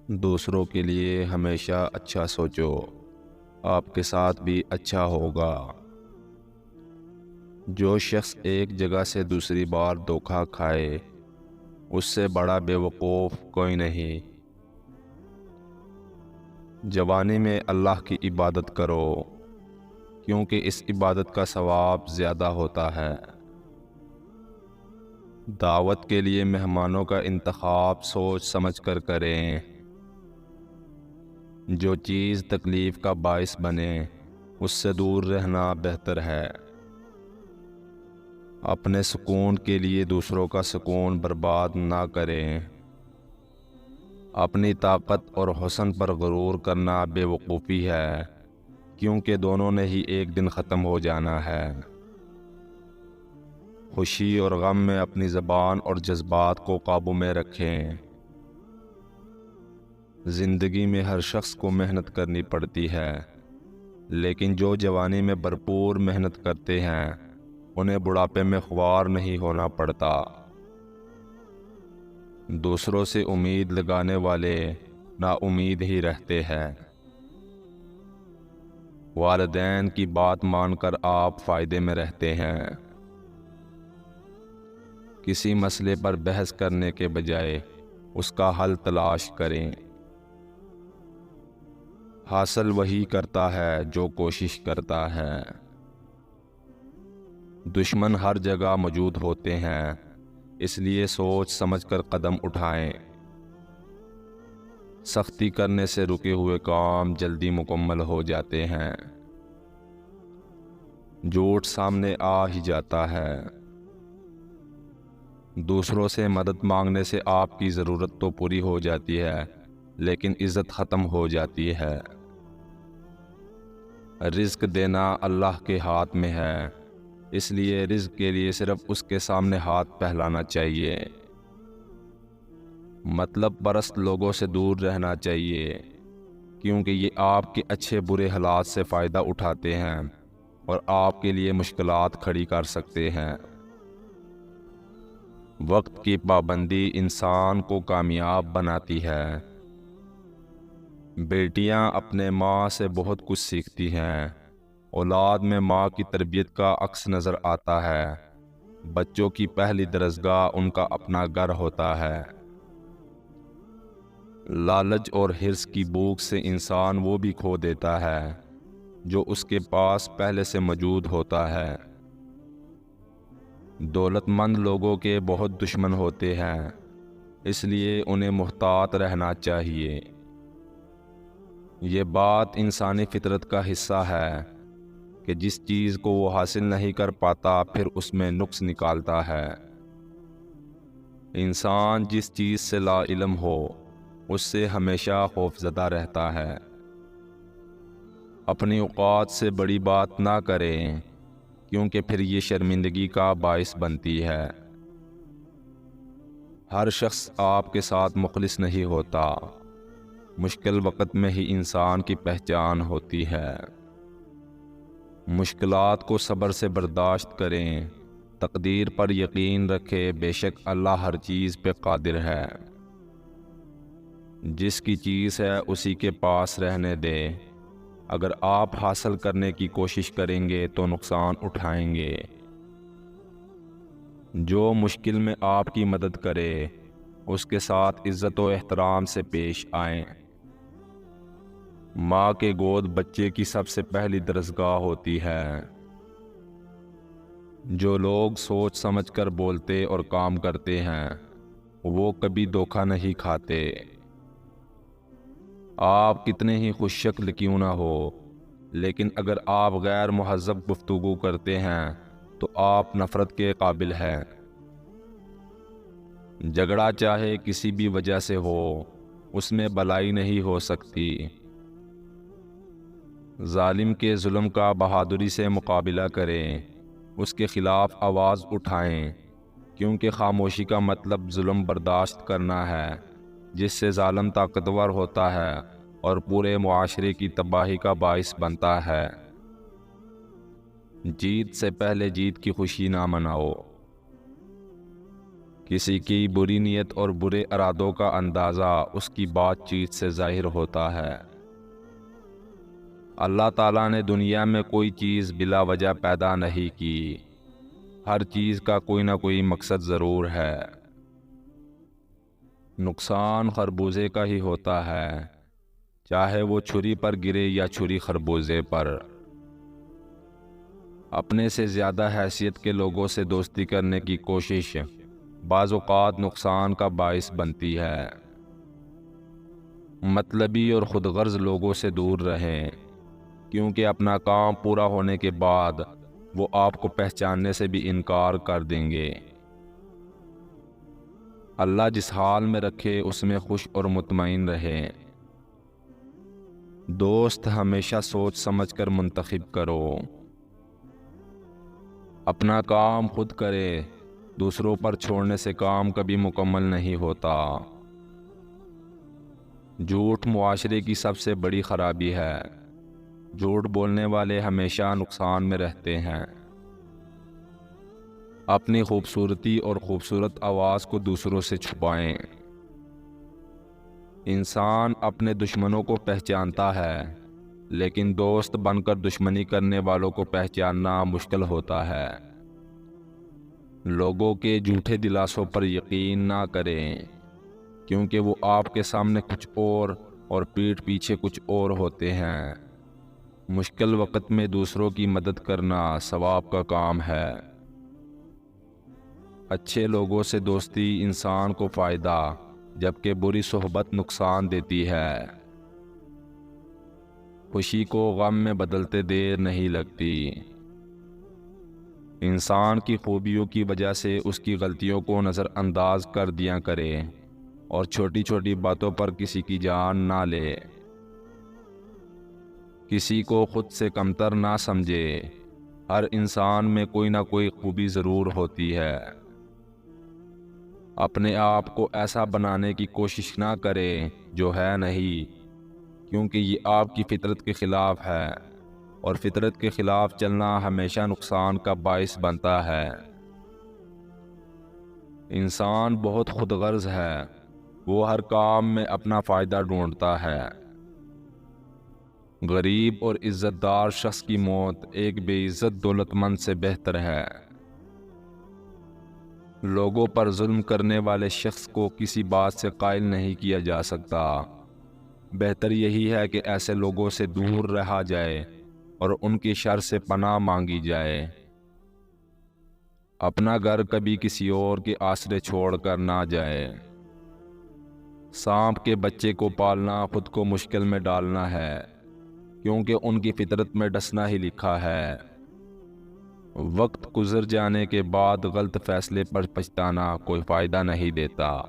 دوسروں کے لیے ہمیشہ اچھا سوچو، آپ کے ساتھ بھی اچھا ہوگا۔ جو شخص ایک جگہ سے دوسری بار دھوکہ کھائے، اس سے بڑا بے وقوف کوئی نہیں۔ جوانی میں اللہ کی عبادت کرو، کیونکہ اس عبادت کا ثواب زیادہ ہوتا ہے۔ دعوت کے لیے مہمانوں کا انتخاب سوچ سمجھ کر کریں۔ جو چیز تکلیف کا باعث بنے، اس سے دور رہنا بہتر ہے۔ اپنے سکون کے لیے دوسروں کا سکون برباد نہ کریں۔ اپنی طاقت اور حسن پر غرور کرنا بے وقوفی ہے، کیونکہ دونوں نے ہی ایک دن ختم ہو جانا ہے۔ خوشی اور غم میں اپنی زبان اور جذبات کو قابو میں رکھیں۔ زندگی میں ہر شخص کو محنت کرنی پڑتی ہے، لیکن جو جوانی میں بھرپور محنت کرتے ہیں انہیں بڑھاپے میں خوار نہیں ہونا پڑتا۔ دوسروں سے امید لگانے والے نا امید ہی رہتے ہیں۔ والدین کی بات مان کر آپ فائدے میں رہتے ہیں۔ کسی مسئلے پر بحث کرنے کے بجائے اس کا حل تلاش کریں۔ حاصل وہی کرتا ہے جو کوشش کرتا ہے۔ دشمن ہر جگہ موجود ہوتے ہیں، اس لیے سوچ سمجھ کر قدم اٹھائیں۔ سختی کرنے سے رکے ہوئے کام جلدی مکمل ہو جاتے ہیں۔ جھوٹ سامنے آ ہی جاتا ہے۔ دوسروں سے مدد مانگنے سے آپ کی ضرورت تو پوری ہو جاتی ہے، لیکن عزت ختم ہو جاتی ہے۔ رزق دینا اللہ کے ہاتھ میں ہے، اس لیے رزق کے لیے صرف اس کے سامنے ہاتھ پھیلانا چاہیے۔ مطلب پرست لوگوں سے دور رہنا چاہیے، کیونکہ یہ آپ کے اچھے برے حالات سے فائدہ اٹھاتے ہیں اور آپ کے لیے مشکلات کھڑی کر سکتے ہیں۔ وقت کی پابندی انسان کو کامیاب بناتی ہے۔ بیٹیاں اپنے ماں سے بہت کچھ سیکھتی ہیں۔ اولاد میں ماں کی تربیت کا عکس نظر آتا ہے۔ بچوں کی پہلی درسگاہ ان کا اپنا گھر ہوتا ہے۔ لالچ اور حرص کی بھوک سے انسان وہ بھی کھو دیتا ہے جو اس کے پاس پہلے سے موجود ہوتا ہے۔ دولت مند لوگوں کے بہت دشمن ہوتے ہیں، اس لیے انہیں محتاط رہنا چاہیے۔ یہ بات انسانی فطرت کا حصہ ہے کہ جس چیز کو وہ حاصل نہیں کر پاتا پھر اس میں نقص نکالتا ہے۔ انسان جس چیز سے لا علم ہو اس سے ہمیشہ خوفزدہ رہتا ہے۔ اپنی اوقات سے بڑی بات نہ کریں، کیونکہ پھر یہ شرمندگی کا باعث بنتی ہے۔ ہر شخص آپ کے ساتھ مخلص نہیں ہوتا، مشکل وقت میں ہی انسان کی پہچان ہوتی ہے۔ مشکلات کو صبر سے برداشت کریں، تقدیر پر یقین رکھیں، بے شک اللہ ہر چیز پہ قادر ہے۔ جس کی چیز ہے اسی کے پاس رہنے دیں۔ اگر آپ حاصل کرنے کی کوشش کریں گے تو نقصان اٹھائیں گے۔ جو مشکل میں آپ کی مدد کرے اس کے ساتھ عزت و احترام سے پیش آئیں۔ ماں کے گود بچے کی سب سے پہلی درسگاہ ہوتی ہے۔ جو لوگ سوچ سمجھ کر بولتے اور کام کرتے ہیں وہ کبھی دھوکہ نہیں کھاتے۔ آپ کتنے ہی خوش شکل کیوں نہ ہو، لیکن اگر آپ غیر مہذب گفتگو کرتے ہیں تو آپ نفرت کے قابل ہیں۔ جھگڑا چاہے کسی بھی وجہ سے ہو، اس میں بھلائی نہیں ہو سکتی۔ ظالم کے ظلم کا بہادری سے مقابلہ کریں، اس کے خلاف آواز اٹھائیں، کیونکہ خاموشی کا مطلب ظلم برداشت کرنا ہے، جس سے ظالم طاقتور ہوتا ہے اور پورے معاشرے کی تباہی کا باعث بنتا ہے۔ جیت سے پہلے جیت کی خوشی نہ مناؤ، کسی کی بری نیت اور برے ارادوں کا اندازہ اس کی بات چیت سے ظاہر ہوتا ہے۔ اللہ تعالیٰ نے دنیا میں کوئی چیز بلا وجہ پیدا نہیں کی، ہر چیز کا کوئی نہ کوئی مقصد ضرور ہے۔ نقصان خربوزے کا ہی ہوتا ہے، چاہے وہ چھری پر گرے یا چھری خربوزے پر۔ اپنے سے زیادہ حیثیت کے لوگوں سے دوستی کرنے کی کوشش بعض اوقات نقصان کا باعث بنتی ہے۔ مطلبی اور خود غرض لوگوں سے دور رہیں، کیونکہ اپنا کام پورا ہونے کے بعد وہ آپ کو پہچاننے سے بھی انکار کر دیں گے۔ اللہ جس حال میں رکھے اس میں خوش اور مطمئن رہیں۔ دوست ہمیشہ سوچ سمجھ کر منتخب کرو۔ اپنا کام خود کرے، دوسروں پر چھوڑنے سے کام کبھی مکمل نہیں ہوتا۔ جھوٹ معاشرے کی سب سے بڑی خرابی ہے۔ جھوٹ بولنے والے ہمیشہ نقصان میں رہتے ہیں۔ اپنی خوبصورتی اور خوبصورت آواز کو دوسروں سے چھپائیں۔ انسان اپنے دشمنوں کو پہچانتا ہے، لیکن دوست بن کر دشمنی کرنے والوں کو پہچاننا مشکل ہوتا ہے۔ لوگوں کے جھوٹے دلاسوں پر یقین نہ کریں، کیونکہ وہ آپ کے سامنے کچھ اور پیٹھ پیچھے کچھ اور ہوتے ہیں۔ مشکل وقت میں دوسروں کی مدد کرنا ثواب کا کام ہے۔ اچھے لوگوں سے دوستی انسان کو فائدہ، جبکہ بری صحبت نقصان دیتی ہے۔ خوشی کو غم میں بدلتے دیر نہیں لگتی۔ انسان کی خوبیوں کی وجہ سے اس کی غلطیوں کو نظر انداز کر دیا کرے اور چھوٹی چھوٹی باتوں پر کسی کی جان نہ لے۔ کسی کو خود سے کمتر نہ سمجھے، ہر انسان میں کوئی نہ کوئی خوبی ضرور ہوتی ہے۔ اپنے آپ کو ایسا بنانے کی کوشش نہ کرے جو ہے نہیں، کیونکہ یہ آپ کی فطرت کے خلاف ہے، اور فطرت کے خلاف چلنا ہمیشہ نقصان کا باعث بنتا ہے۔ انسان بہت خود غرض ہے، وہ ہر کام میں اپنا فائدہ ڈھونڈتا ہے۔ غریب اور عزت دار شخص کی موت ایک بے عزت دولت مند سے بہتر ہے۔ لوگوں پر ظلم کرنے والے شخص کو کسی بات سے قائل نہیں کیا جا سکتا۔ بہتر یہی ہے کہ ایسے لوگوں سے دور رہا جائے اور ان کی شر سے پناہ مانگی جائے۔ اپنا گھر کبھی کسی اور کے آسرے چھوڑ کر نہ جائے۔ سانپ کے بچے کو پالنا خود کو مشکل میں ڈالنا ہے، کیونکہ ان کی فطرت میں ڈسنا ہی لکھا ہے۔ وقت گزر جانے کے بعد غلط فیصلے پر پچھتانا کوئی فائدہ نہیں دیتا۔